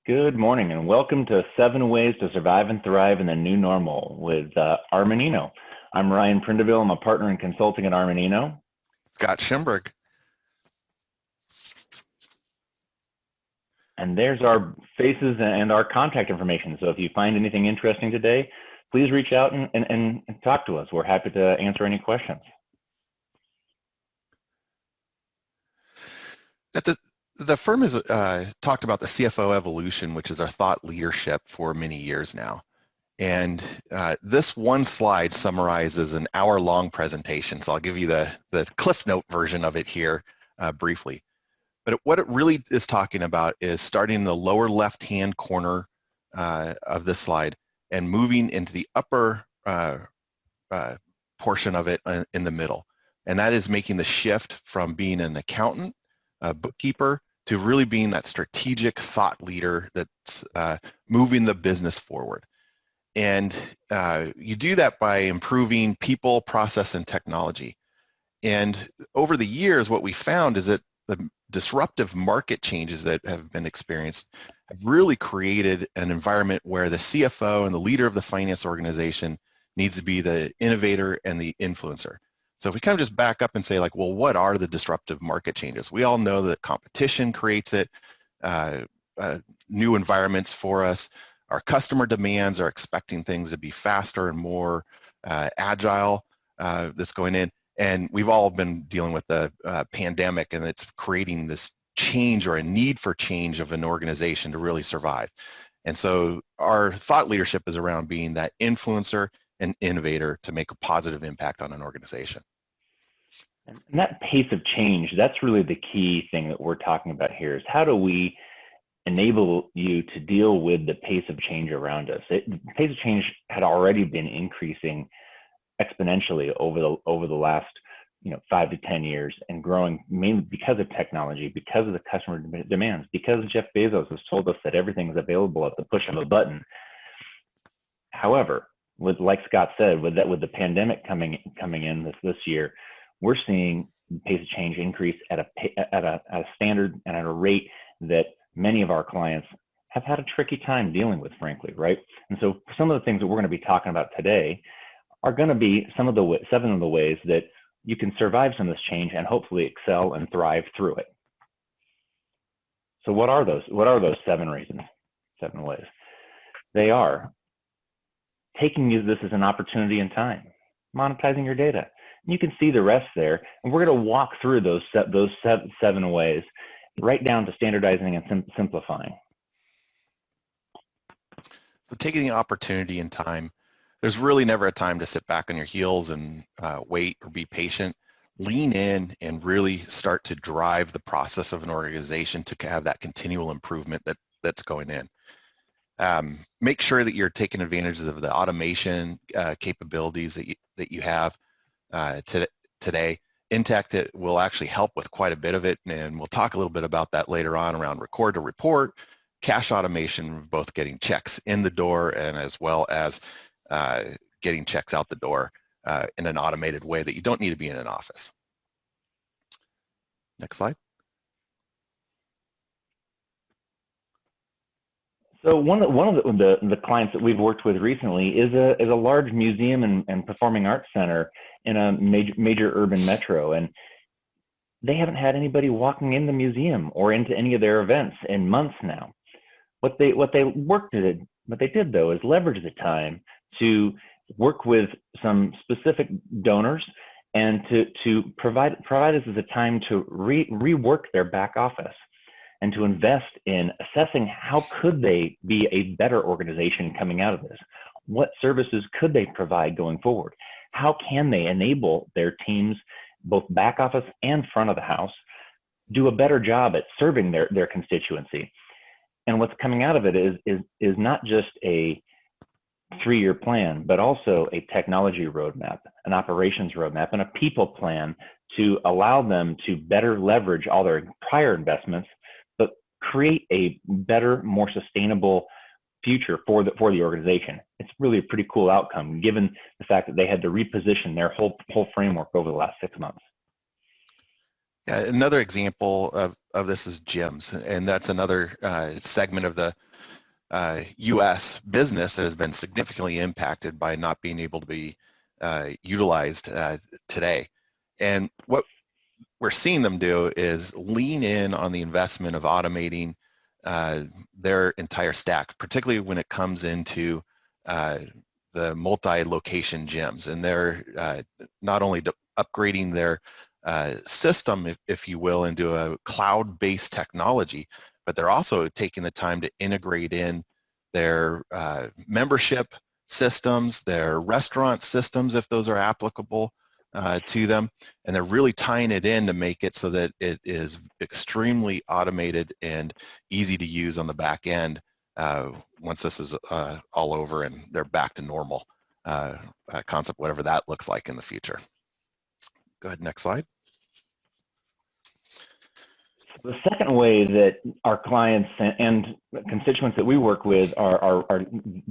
Good morning and welcome to 7 Ways to Survive and Thrive in the New Normal with Armanino. I'm Ryan Prindiville. I'm a partner in consulting at Armanino. Scott Schimberg. And there's our faces and our contact information. So if you find anything interesting today, please reach out and talk to us. We're happy to answer any questions. The firm has talked about the CFO evolution, which is our thought leadership for many years now. And this one slide summarizes an hour-long presentation. So I'll give you the Cliff Note version of it here briefly. But what it really is talking about is starting in the lower left-hand corner of this slide and moving into the upper portion of it in the middle. And that is making the shift from being an accountant, a bookkeeper, to really being that strategic thought leader that's moving the business forward. And you do that by improving people, process, and technology. And over the years, what we found is that the disruptive market changes that have been experienced have really created an environment where the CFO and the leader of the finance organization needs to be the innovator and the influencer. So if we kind of just back up and say, like, well, what are the disruptive market changes? We all know that competition creates it, new environments for us. Our customer demands are expecting things to be faster and more agile that's going in. And we've all been dealing with the pandemic, and it's creating this change or a need for change of an organization to really survive. And so our thought leadership is around being that influencer and innovator to make a positive impact on an organization. And that pace of change, that's really the key thing that we're talking about here, is how do we enable you to deal with the pace of change around us? The pace of change had already been increasing exponentially over the last 5 to 10 years, and growing mainly because of technology, because of the customer demands, because Jeff Bezos has told us that everything is available at the push of a button. However, like Scott said, with the pandemic coming in this year, we're seeing the pace of change increase at a standard and at a rate that many of our clients have had a tricky time dealing with, frankly, right? And so some of the things that we're going to be talking about today are going to be 7 of the ways that you can survive some of this change and hopefully excel and thrive through it. So what are those? What are those 7 reasons, 7 ways? They are taking this as an opportunity in time, monetizing your data. You can see the rest there, and we're going to walk through those 7 ways, right down to standardizing and simplifying. So taking the opportunity in time, there's really never a time to sit back on your heels and wait or be patient. Lean in and really start to drive the process of an organization to have that continual improvement that's going in. Make sure that you're taking advantage of the automation capabilities that you have today. Intacct will actually help with quite a bit of it, and we'll talk a little bit about that later on around record to report, cash automation, both getting checks in the door and as well as getting checks out the door in an automated way that you don't need to be in an office. Next slide. So one of the clients that we've worked with recently is a large museum and performing arts center in a major urban metro, and they haven't had anybody walking in the museum or into any of their events in months now. What they did though is leverage the time to work with some specific donors and to provide us as a time to rework their back office and to invest in assessing how could they be a better organization coming out of this. What services could they provide going forward? How can they enable their teams, both back office and front of the house, do a better job at serving their constituency? And what's coming out of it is not just a 3-year plan, but also a technology roadmap, an operations roadmap, and a people plan to allow them to better leverage all their prior investments, but create a better, more sustainable future for the organization. It's really a pretty cool outcome, given the fact that they had to reposition their whole framework over the last 6 months. Yeah, another example of this is gyms, and that's another segment of the U.S. business that has been significantly impacted by not being able to be utilized today. And what we're seeing them do is lean in on the investment of automating their entire stack, particularly when it comes into the multi-location gyms. And they're not only upgrading their system, if you will, into a cloud-based technology, but they're also taking the time to integrate in their membership systems, their restaurant systems, if those are applicable to them, and they're really tying it in to make it so that it is extremely automated and easy to use on the back end once this is all over and they're back to normal concept, whatever that looks like in the future. Go ahead, next slide. The second way that our clients and constituents that we work with are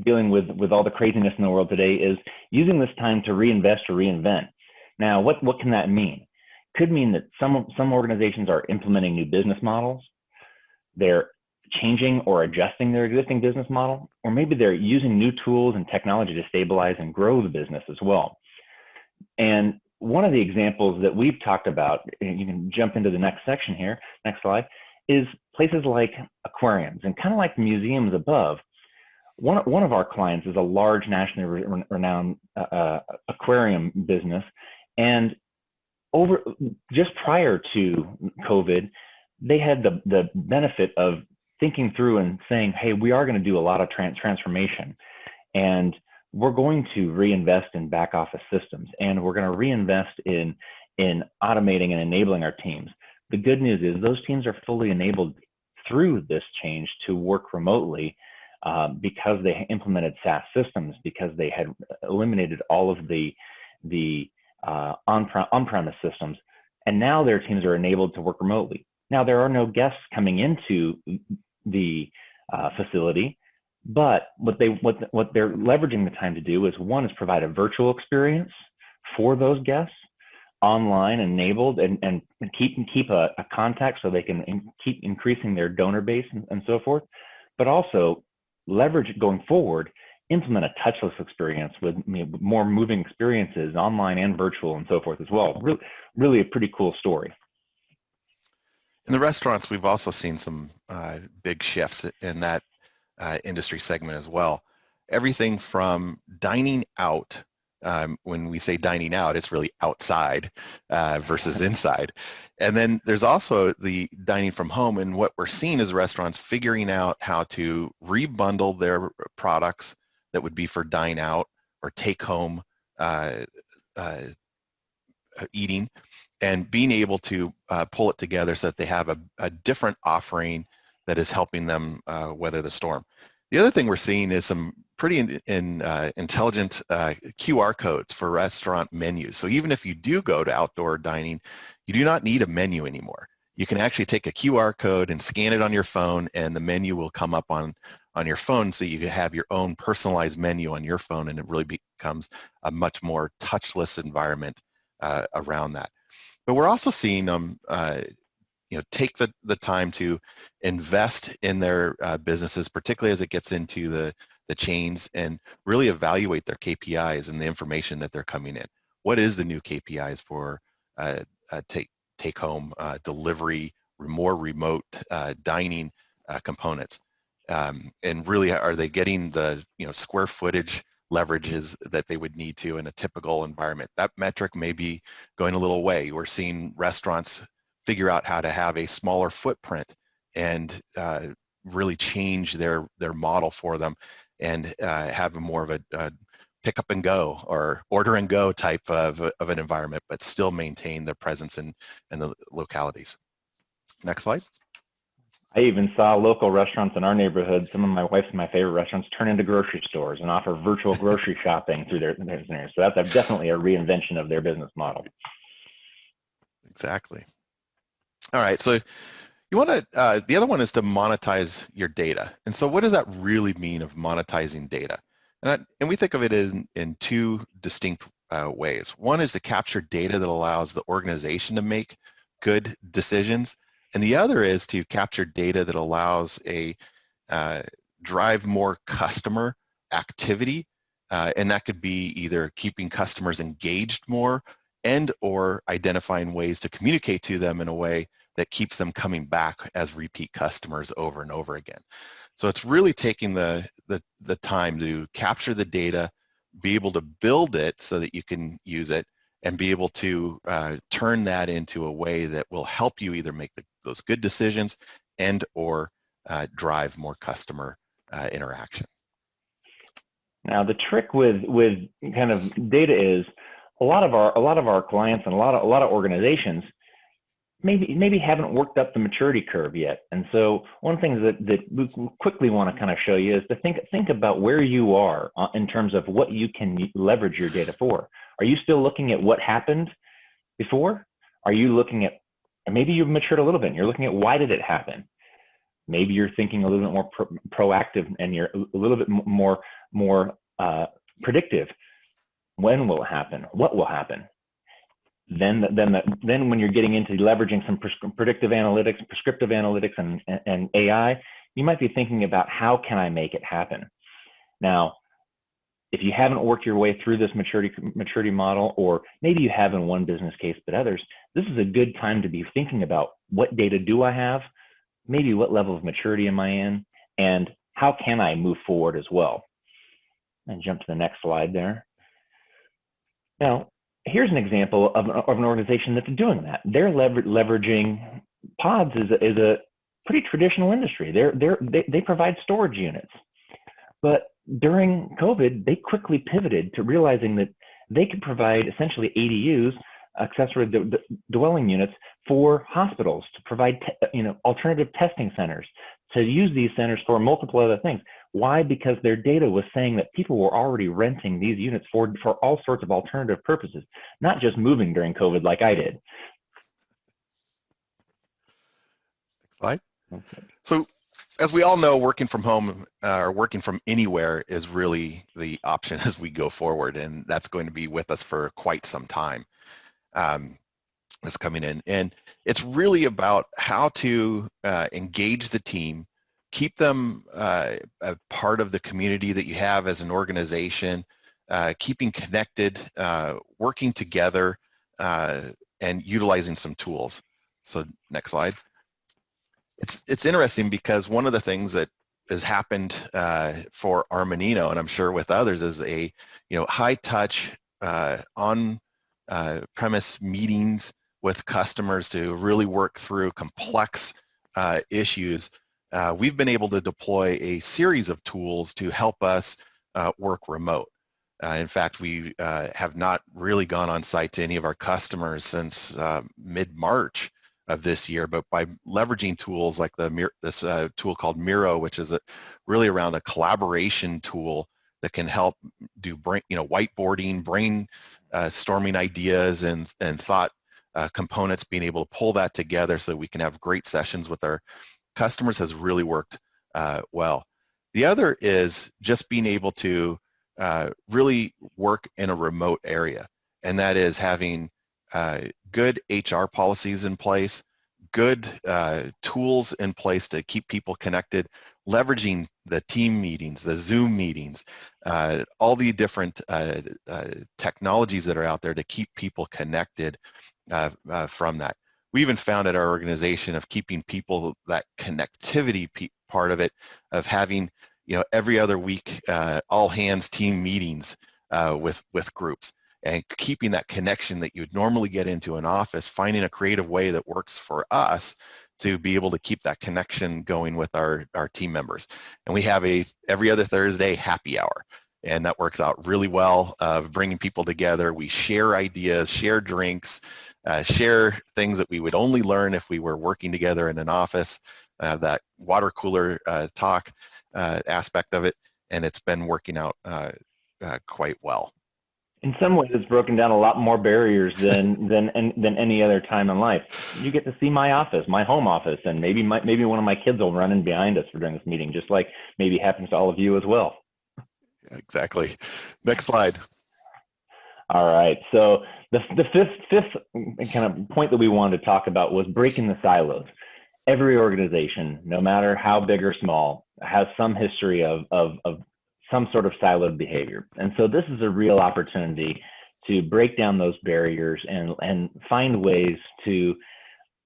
dealing with all the craziness in the world today is using this time to reinvest or reinvent. Now, what can that mean? Could mean that some organizations are implementing new business models, they're changing or adjusting their existing business model, or maybe they're using new tools and technology to stabilize and grow the business as well. And one of the examples that we've talked about, and you can jump into the next section here, next slide, is places like aquariums. And kind of like the museums above, one of our clients is a large nationally renowned aquarium business. And just prior to COVID, they had the benefit of thinking through and saying, hey, we are going to do a lot of transformation. And we're going to reinvest in back office systems, and we're going to reinvest in automating and enabling our teams. The good news is those teams are fully enabled through this change to work remotely because they implemented SaaS systems, because they had eliminated all of the on-premise systems, and now their teams are enabled to work remotely. Now, there are no guests coming into the facility, but what they're leveraging the time to do is, one, is provide a virtual experience for those guests, online enabled, and keep a contact so they can keep increasing their donor base and so forth, but also leverage going forward, implement a touchless experience with more moving experiences, online and virtual and so forth as well. Really a pretty cool story. In the restaurants, we've also seen some big shifts in that industry segment as well. Everything from dining out, when we say dining out, it's really outside versus inside. And then there's also the dining from home, and what we're seeing is restaurants figuring out how to rebundle their products that would be for dine out or take home eating, and being able to pull it together so that they have a different offering that is helping them weather the storm. The other thing we're seeing is some pretty intelligent QR codes for restaurant menus. So even if you do go to outdoor dining, you do not need a menu anymore. You can actually take a QR code and scan it on your phone, and the menu will come up on your phone, so you can have your own personalized menu on your phone, and it really becomes a much more touchless environment around that. But we're also seeing them take the time to invest in their businesses, particularly as it gets into the chains, and really evaluate their KPIs and the information that they're coming in. What is the new KPIs for take home delivery, more remote dining components? And really, are they getting the square footage leverages that they would need to in a typical environment? That metric may be going a little away. We're seeing restaurants figure out how to have a smaller footprint and really change their model for them, and have more of a pick up and go or order and go type of an environment, but still maintain their presence in the localities. Next slide. I even saw local restaurants in our neighborhood, some of my wife's and my favorite restaurants, turn into grocery stores and offer virtual grocery shopping through their scenarios. So that's definitely a reinvention of their business model. Exactly. All right, so you want to, the other one is to monetize your data. And so what does that really mean of monetizing data? And we think of it in two distinct ways. One is to capture data that allows the organization to make good decisions. And the other is to capture data that allows a drive more customer activity. And that could be either keeping customers engaged more and or identifying ways to communicate to them in a way that keeps them coming back as repeat customers over and over again. So it's really taking the time to capture the data, be able to build it so that you can use it, and be able to turn that into a way that will help you either make those good decisions and or drive more customer interaction. Now the trick with kind of data is a lot of our clients and a lot of organizations maybe haven't worked up the maturity curve yet. And so one of the things that we quickly want to kind of show you is to think about where you are in terms of what you can leverage your data for. Are you still looking at what happened before? Are you looking at, maybe you've matured a little bit and you're looking at why did it happen? Maybe you're thinking a little bit more proactive and you're a little bit more predictive. When will it happen? What will happen? Then when you're getting into leveraging some predictive analytics, prescriptive analytics, and AI, you might be thinking about how can I make it happen? Now, if you haven't worked your way through this maturity model, or maybe you have in one business case but others, this is a good time to be thinking about what data do I have, maybe what level of maturity am I in, and how can I move forward as well. And jump to the next slide there. Now, here's an example of an organization that's doing that. They're leveraging pods is a pretty traditional industry. They provide storage units. But during COVID, they quickly pivoted to realizing that they could provide essentially ADUs, accessory dwelling units, for hospitals to provide alternative testing centers, to use these centers for multiple other things. Why? Because their data was saying that people were already renting these units for all sorts of alternative purposes, not just moving during COVID like I did. Next slide. Okay. So as we all know, working from home or working from anywhere is really the option as we go forward, and that's going to be with us for quite some time. It's coming in, and it's really about how to engage the team, keep them a part of the community that you have as an organization, keeping connected, working together, and utilizing some tools. So next slide. It's interesting because one of the things that has happened for Armanino, and I'm sure with others, is a high touch on premise meetings with customers to really work through complex issues. We've been able to deploy a series of tools to help us work remote. In fact, we have not really gone on site to any of our customers since mid-March of this year, but by leveraging tools like this tool called Miro, which is really around a collaboration tool that can help do whiteboarding, brainstorming ideas and thought components, being able to pull that together so that we can have great sessions with our customers has really worked well. The other is just being able to really work in a remote area, and that is having good HR policies in place, good tools in place to keep people connected, leveraging the team meetings, the Zoom meetings, all the different technologies that are out there to keep people connected from that. We even found at our organization of keeping people, that connectivity part of it, of having every other week all hands team meetings with groups, and keeping that connection that you would normally get into an office, finding a creative way that works for us to be able to keep that connection going with our team members. And we have a every other Thursday happy hour, and that works out really well, bringing people together. We share ideas, share drinks, share things that we would only learn if we were working together in an office, that water cooler talk aspect of it, and it's been working out quite well. In some ways, it's broken down a lot more barriers than any other time in life. You get to see my office, my home office, and maybe one of my kids will run in behind us during this meeting, just like maybe happens to all of you as well. Exactly. Next slide. All right. So The fifth kind of point that we wanted to talk about was breaking the silos. Every organization, no matter how big or small, has some history of some sort of siloed behavior. And so this is a real opportunity to break down those barriers and find ways to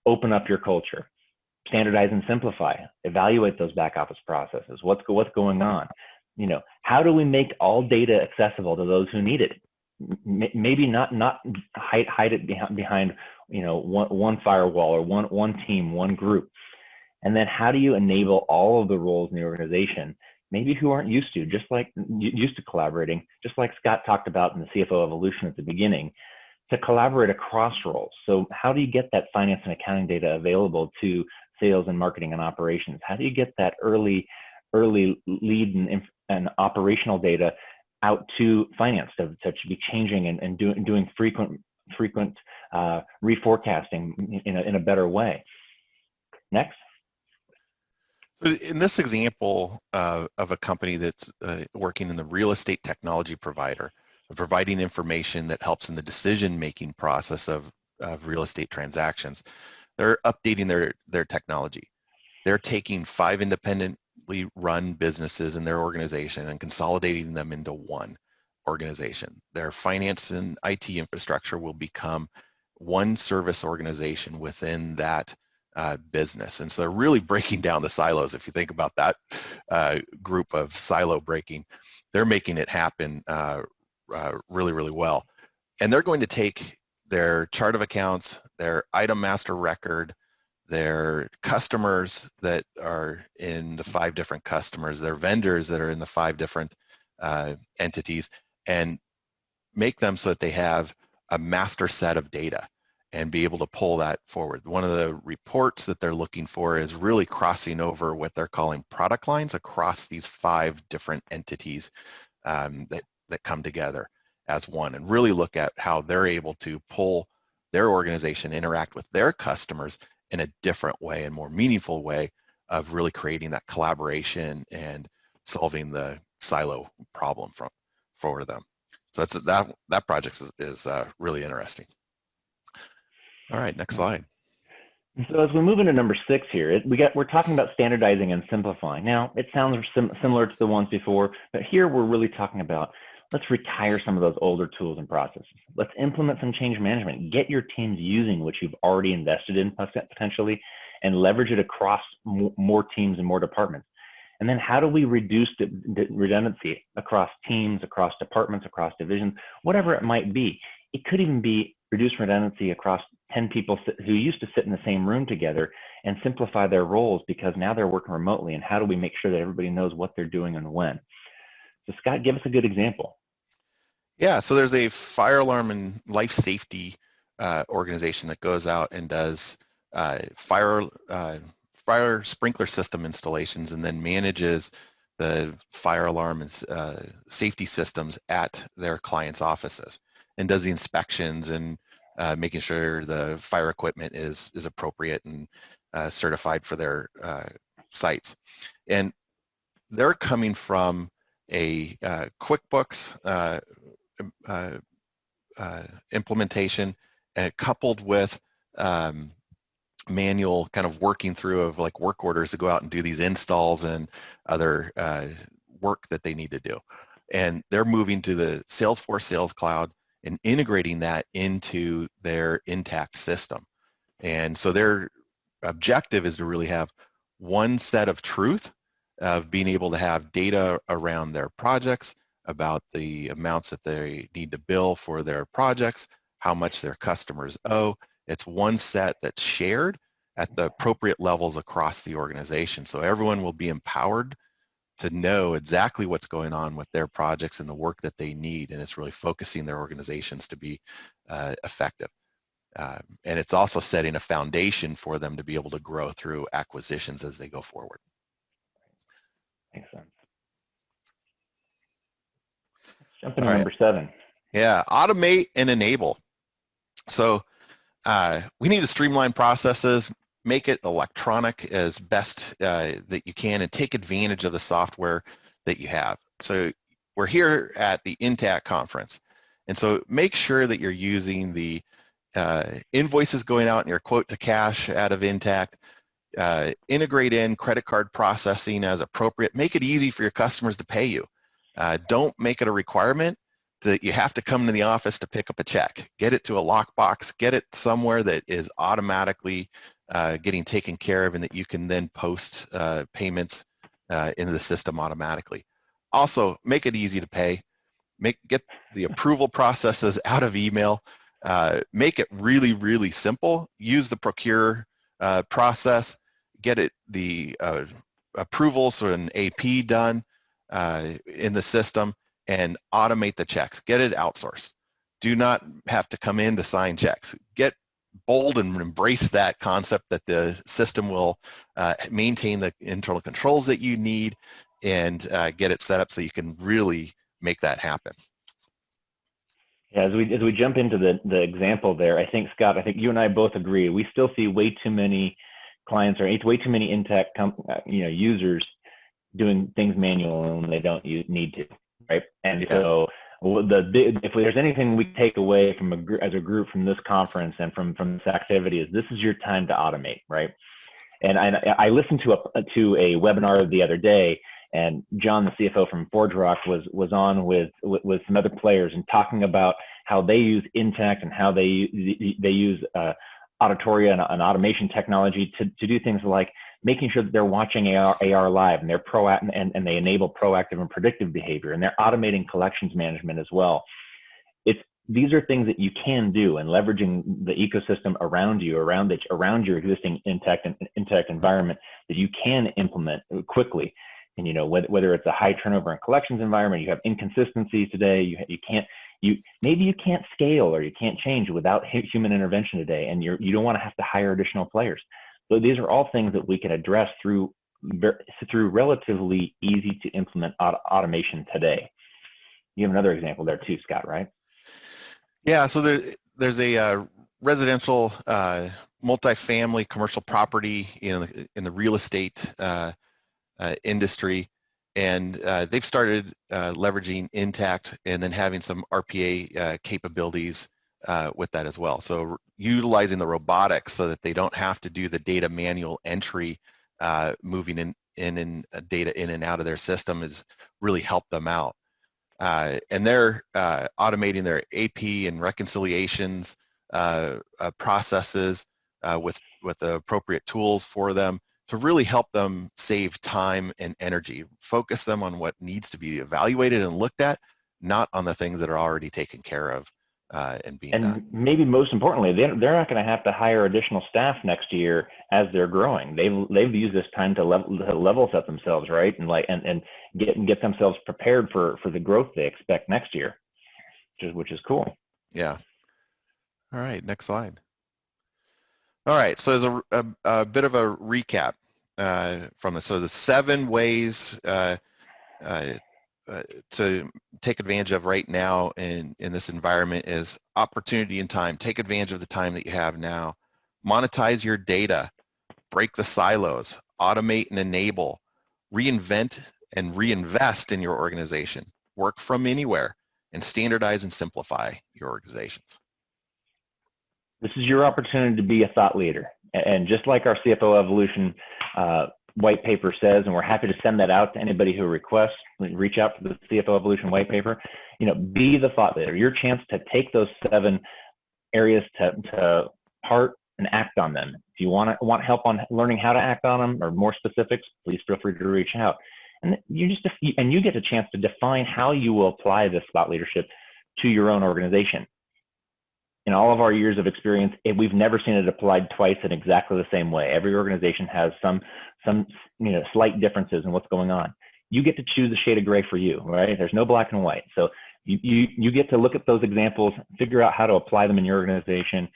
open up your culture. Standardize and simplify. Evaluate those back office processes. What's going on? You know, how do we make all data accessible to those who need it? Maybe not hide it behind you know one firewall or one team, one group. And then how do you enable all of the roles in the organization, maybe who aren't used to collaborating, just like Scott talked about in the CFO evolution at the beginning, to collaborate across roles. So how do you get that finance and accounting data available to sales and marketing and operations? How do you get that early lead and operational data out to finance to be changing and doing frequent reforecasting in a better way? Next. In this example of a company that's working in the real estate technology provider, providing information that helps in the decision-making process of real estate transactions, they're updating their technology. They're taking 5 independently run businesses in their organization and consolidating them into one organization. Their finance and IT infrastructure will become one service organization within that business. And so they're really breaking down the silos. If you think about that group of silo breaking, they're making it happen really, really well. And they're going to take their chart of accounts, their item master record, their customers that are in the 5 different customers, their vendors that are in the 5 different entities, and make them so that they have a master set of data and be able to pull that forward. One of the reports that they're looking for is really crossing over what they're calling product lines across these 5 different entities that come together as one, and really look at how they're able to pull their organization, interact with their customers in a different way and more meaningful way of really creating that collaboration and solving the silo problem for them. So that project is really interesting. All right, next slide. So as we move into number 6 here, we're talking about standardizing and simplifying. Now, it sounds similar to the ones before, but here we're really talking about, let's retire some of those older tools and processes. Let's implement some change management. Get your teams using what you've already invested in potentially, and leverage it across more teams and more departments. And then how do we reduce the redundancy across teams, across departments, across divisions, whatever it might be. It could even be reduce redundancy across 10 people who used to sit in the same room together, and simplify their roles because now they're working remotely. And how do we make sure that everybody knows what they're doing and when? So Scott, give us a good example. Yeah, so there's a fire alarm and life safety organization that goes out and does fire sprinkler system installations, and then manages the fire alarm and safety systems at their clients' offices, and does the inspections and making sure the fire equipment is appropriate and certified for their sites. And they're coming from a QuickBooks implementation, coupled with manual kind of working through of like work orders to go out and do these installs and other work that they need to do. And they're moving to the Salesforce Sales Cloud and integrating that into their Intacct system. And so their objective is to really have one set of truth of being able to have data around their projects, about the amounts that they need to bill for their projects, how much their customers owe. It's one set that's shared at the appropriate levels across the organization. So everyone will be empowered to know exactly what's going on with their projects and the work that they need, and it's really focusing their organizations to be effective. And it's also setting a foundation for them to be able to grow through acquisitions as they go forward. Makes sense. Let's jump into number 7. Yeah, automate and enable. So we need to streamline processes, make it electronic as best that you can, and take advantage of the software that you have. So we're here at the Intacct conference, And so make sure that you're using the invoices going out in your quote to cash out of Intacct. Integrate in credit card processing as appropriate. Make it easy for your customers to pay you. Don't make it a requirement that you have to come to the office to pick up a check. Get it to a lockbox. Get it somewhere that is automatically getting taken care of and that you can then post payments into the system automatically. Also, make it easy to pay. Get the approval processes out of email. Make it really, really simple. Use the procure process. Get the approvals or an AP done in the system and automate the checks. Get it outsourced. Do not have to come in to sign checks. Get bold and embrace that concept that the system will maintain the internal controls that you need and get it set up so you can really make that happen. Yeah, as we jump into the example there, I think, Scott, I think you and I both agree, we still see way too many clients or way too many Intacct users doing things manual when they don't need to, right? And so if there's anything we take away from as a group from this conference and from this activity is this is your time to automate, right? And I listened to a webinar the other day, and John, the CFO from ForgeRock, was on with some other players and talking about how they use Intacct and how they use auditoria and automation technology to do things like making sure that they're watching AR live and they're proactive and they enable proactive and predictive behavior, and they're automating collections management as well. These are things that you can do, and leveraging the ecosystem around you, around your existing Intacct environment that you can implement quickly. And whether it's a high turnover and collections environment, you have inconsistencies today. Maybe you can't scale or you can't change without human intervention today, and you don't want to have to hire additional players. So these are all things that we can address through relatively easy to implement automation today. You have another example there too, Scott, right? Yeah, so there's a residential multifamily commercial property in the real estate industry, and they've started leveraging Intacct and then having some RPA capabilities with that as well. So utilizing the robotics so that they don't have to do the data manual entry, moving in data in and out of their system has really helped them out. And they're automating their AP and reconciliations processes with the appropriate tools for them to really help them save time and energy. Focus them on what needs to be evaluated and looked at, not on the things that are already taken care of and being done. And maybe most importantly, they're not going to have to hire additional staff next year as they're growing. They've used this time to level set themselves, right, and get themselves prepared for the growth they expect next year, which is cool. Yeah. All right, next slide. All right, so as a bit of a recap from this. So the 7 ways to take advantage of right now in this environment is opportunity and time. Take advantage of the time that you have now. Monetize your data. Break the silos. Automate and enable. Reinvent and reinvest in your organization. Work from anywhere. And standardize and simplify your organizations. This is your opportunity to be a thought leader. And just like our CFO Evolution white paper says, and we're happy to send that out to anybody who requests, reach out to the CFO Evolution white paper, be the thought leader. Your chance to take those 7 areas to heart and act on them. If you want help on learning how to act on them or more specifics, please feel free to reach out. And you get a chance to define how you will apply this thought leadership to your own organization. In all of our years of experience, we've never seen it applied twice in exactly the same way. Every organization has some slight differences in what's going on. You get to choose the shade of gray for you, right? There's no black and white. So you get to look at those examples, figure out how to apply them in your organization,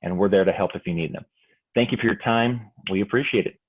and we're there to help if you need them. Thank you for your time. We appreciate it.